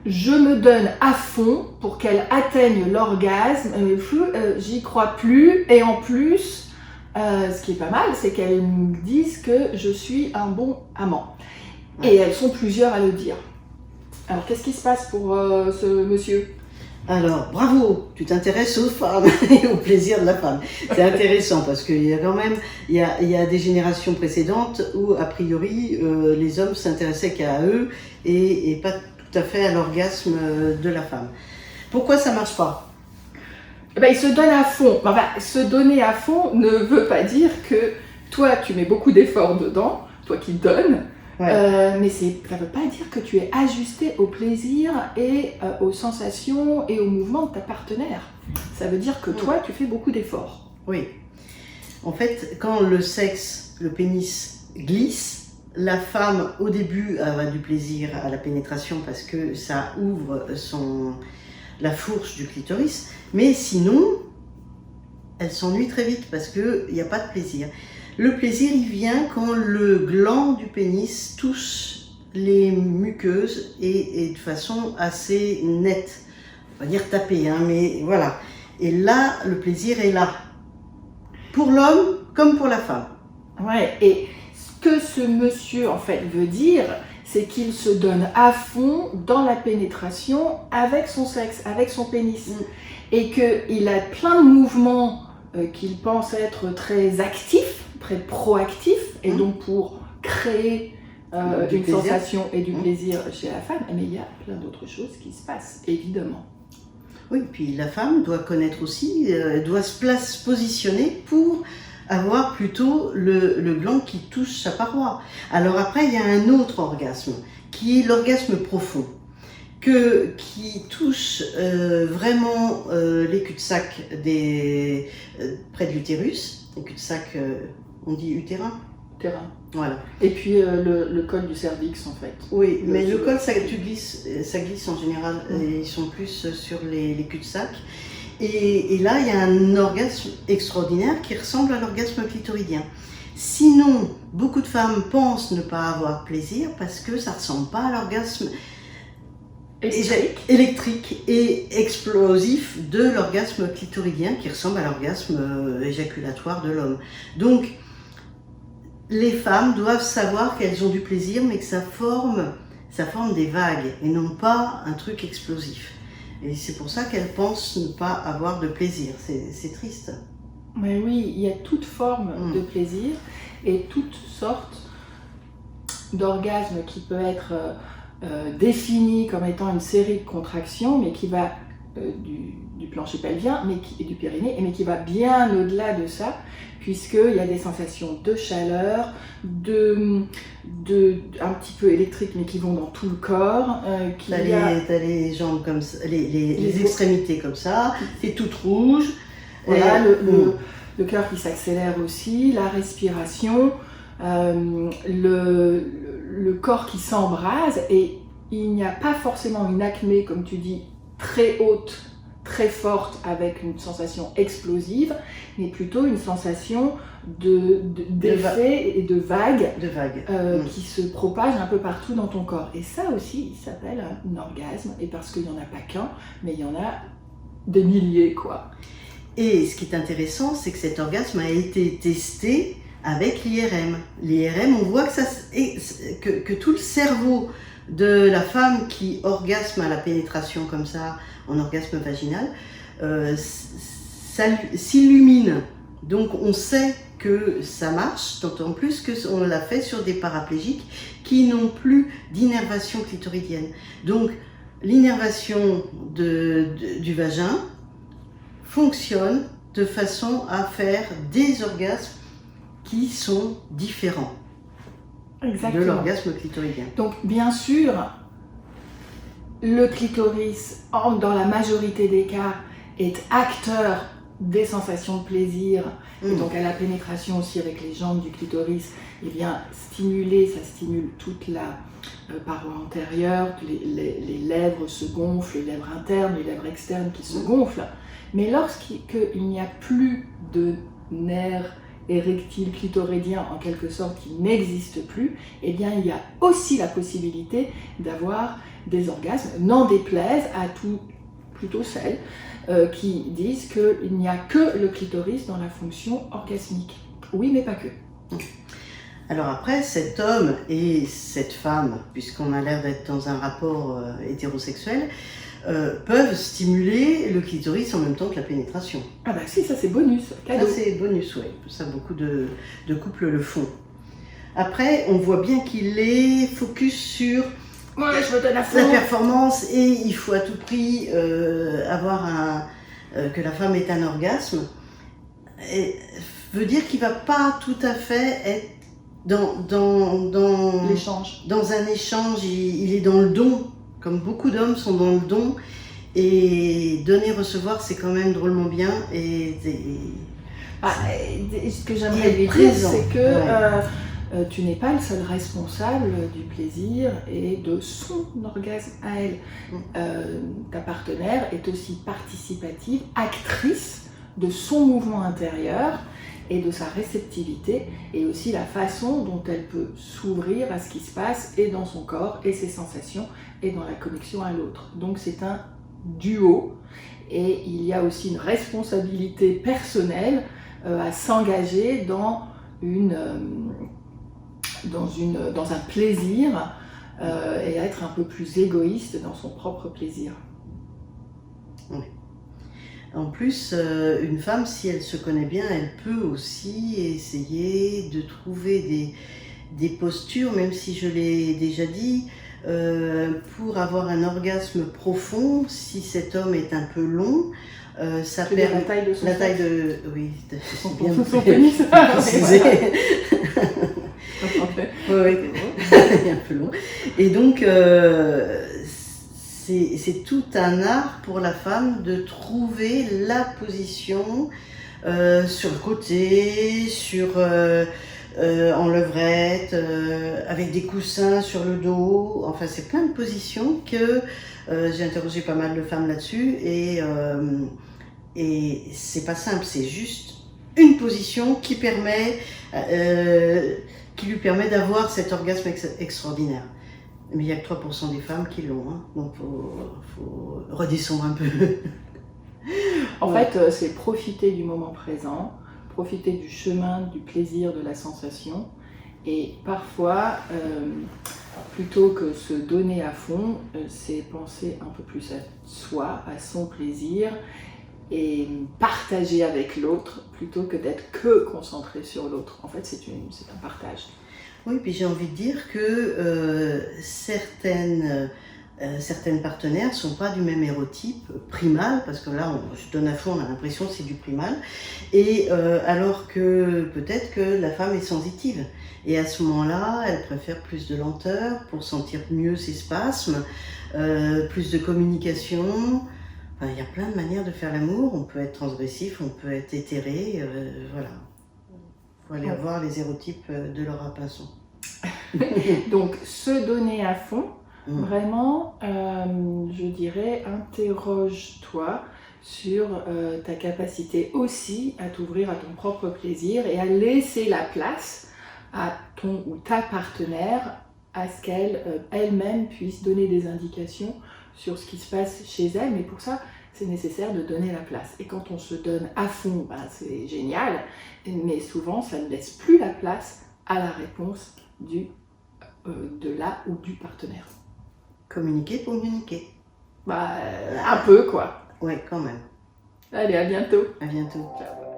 Je me donne à fond pour qu'elle atteigne l'orgasme, j'y crois plus, et en plus, ce qui est pas mal, c'est qu'elles me disent que je suis un bon amant. Et elles sont plusieurs à le dire. Alors qu'est-ce qui se passe pour ce monsieur ? Alors, bravo, tu t'intéresses aux femmes et au plaisir de la femme. C'est intéressant parce qu'il y a quand même, il y a des générations précédentes où, a priori, les hommes s'intéressaient qu'à eux et pas tout à fait à l'orgasme de la femme. Pourquoi ça marche pas ? Il se donne à fond. Enfin, se donner à fond ne veut pas dire que toi, tu mets beaucoup d'efforts dedans, toi qui donnes, mais ça ne veut pas dire que tu es ajusté au plaisir et aux sensations et au mouvement de ta partenaire. Ça veut dire que toi, tu fais beaucoup d'efforts. Oui. En fait, quand le sexe, le pénis glisse, la femme, au début, a du plaisir à la pénétration parce que ça ouvre la fourche du clitoris, mais sinon, elle s'ennuie très vite parce qu'il n'y a pas de plaisir. Le plaisir, il vient quand le gland du pénis touche les muqueuses et de façon assez nette. On va dire taper, hein, mais voilà. Et là, le plaisir est là. Pour l'homme comme pour la femme. Ouais, et ce que ce monsieur, en fait, veut dire, c'est qu'il se donne à fond dans la pénétration avec son sexe, avec son pénis. Et qu'il a plein de mouvements qu'il pense être très actifs, très proactifs, et donc pour créer une sensation et du plaisir chez la femme. Mais il y a plein d'autres choses qui se passent, évidemment. Oui, puis la femme doit connaître aussi, doit se positionner pour avoir plutôt le gland qui touche sa paroi. Alors après, il y a un autre orgasme, qui est l'orgasme profond, qui touche vraiment les cul-de-sac près de l'utérus. Les cul-de-sac, on dit utérin. Terrain. Voilà. Et puis le col du cervix, en fait. Oui, mais le col, ça glisse en général, et ils sont plus sur les cul-de-sac. Et là, il y a un orgasme extraordinaire qui ressemble à l'orgasme clitoridien. Sinon, beaucoup de femmes pensent ne pas avoir plaisir parce que ça ne ressemble pas à l'orgasme électrique et explosif de l'orgasme clitoridien qui ressemble à l'orgasme éjaculatoire de l'homme. Donc, les femmes doivent savoir qu'elles ont du plaisir, mais que ça forme des vagues et non pas un truc explosif. Et c'est pour ça qu'elles pensent ne pas avoir de plaisir. C'est triste. Mais oui, il y a toute forme de plaisir et toutes sortes d'orgasmes qui peut être défini comme étant une série de contractions, mais qui va du plancher pelvien et du périnée, mais qui va bien au-delà de ça, puisqu'il y a des sensations de chaleur, un petit peu électriques, mais qui vont dans tout le corps. T'as les jambes comme ça, les extrémités comme ça, c'est toute rouge. Voilà, le cœur qui s'accélère aussi, la respiration, le corps qui s'embrase, et il n'y a pas forcément une acmé, comme tu dis, très haute, très forte, avec une sensation explosive, mais plutôt une sensation d'effet et de vagues qui se propagent un peu partout dans ton corps. Et ça aussi, il s'appelle un orgasme, et parce qu'il n'y en a pas qu'un, mais il y en a des milliers, quoi. Et ce qui est intéressant, c'est que cet orgasme a été testé avec l'IRM. L'IRM, on voit que tout le cerveau de la femme qui orgasme à la pénétration comme ça, en orgasme vaginal, s'illumine. Donc on sait que ça marche, d'autant plus qu'on l'a fait sur des paraplégiques qui n'ont plus d'innervation clitoridienne. Donc l'innervation du vagin fonctionne de façon à faire des orgasmes qui sont différents. Exactement. De l'orgasme clitoridien. Donc bien sûr, le clitoris, dans la majorité des cas, est acteur des sensations de plaisir, et donc à la pénétration aussi avec les jambes du clitoris, ça stimule toute la paroi antérieure, les lèvres se gonflent, les lèvres internes, les lèvres externes qui se gonflent. Mais lorsqu'il n'y a plus de nerfs érectile clitoridien en quelque sorte qui n'existe plus, eh bien il y a aussi la possibilité d'avoir des orgasmes, n'en déplaise à plutôt celles qui disent qu'il n'y a que le clitoris dans la fonction orgasmique. Oui, mais pas que. Alors après, cet homme et cette femme, puisqu'on a l'air d'être dans un rapport hétérosexuel, peuvent stimuler le clitoris en même temps que la pénétration. Ah bah si, ça c'est bonus, cadeau. Ça c'est bonus, oui. Ça, beaucoup de couples le font. Après, on voit bien qu'il est focus sur Moi, je me donne à fond. la performance et il faut à tout prix avoir que la femme ait un orgasme. Et veut dire qu'il va pas tout à fait être dans L'échange. Dans un échange, il est dans le don, comme beaucoup d'hommes sont dans le don. Et donner-recevoir, c'est quand même drôlement bien. Ce que j'aimerais Il est lui dire, présent. c'est que Ouais. tu n'es pas le seul responsable du plaisir et de son orgasme à elle. Ta partenaire est aussi participative, actrice de son mouvement intérieur et de sa réceptivité, et aussi la façon dont elle peut s'ouvrir à ce qui se passe et dans son corps et ses sensations et dans la connexion à l'autre. Donc c'est un duo, et il y a aussi une responsabilité personnelle à s'engager dans un plaisir et à être un peu plus égoïste dans son propre plaisir. Oui. En plus, une femme, si elle se connaît bien, elle peut aussi essayer de trouver des postures, même si je l'ai déjà dit, pour avoir un orgasme profond. Si cet homme est un peu long, ça perd la taille de son taille sexe. de oui, Son bien pénis. précisé. Oui, un peu long. Et donc, c'est tout un art pour la femme de trouver la position sur le côté, en levrette, avec des coussins sur le dos. Enfin, c'est plein de positions que j'ai interrogé pas mal de femmes là-dessus. Et c'est pas simple, c'est juste une position qui lui permet d'avoir cet orgasme extraordinaire. Mais il n'y a que 3% des femmes qui l'ont, hein. Donc faut redescendre un peu. En fait, c'est profiter du moment présent, profiter du chemin, du plaisir, de la sensation. Et parfois, plutôt que se donner à fond, c'est penser un peu plus à soi, à son plaisir, et partager avec l'autre, plutôt que d'être que concentré sur l'autre. En fait, c'est un partage. Oui, puis j'ai envie de dire que certaines partenaires ne sont pas du même hérotype primal, parce que là, je donne à fond, on a l'impression que c'est du primal, et alors que peut-être que la femme est sensitive. Et à ce moment-là, elle préfère plus de lenteur pour sentir mieux ses spasmes, plus de communication. Enfin, il y a plein de manières de faire l'amour. On peut être transgressif, on peut être éthéré, voilà. Il faut aller voir les hérotypes de Laura Pinson. Donc, se donner à fond, vraiment, je dirais, interroge-toi sur ta capacité aussi à t'ouvrir à ton propre plaisir et à laisser la place à ton ou ta partenaire, à ce qu'elle elle-même puisse donner des indications sur ce qui se passe chez elle. Mais pour ça, c'est nécessaire de donner la place. Et quand on se donne à fond, c'est génial, mais souvent, ça ne laisse plus la place à la réponse de la ou du partenaire. Communiquer pour communiquer. Un peu, quoi. Ouais, quand même. Allez, à bientôt. À bientôt. Ciao.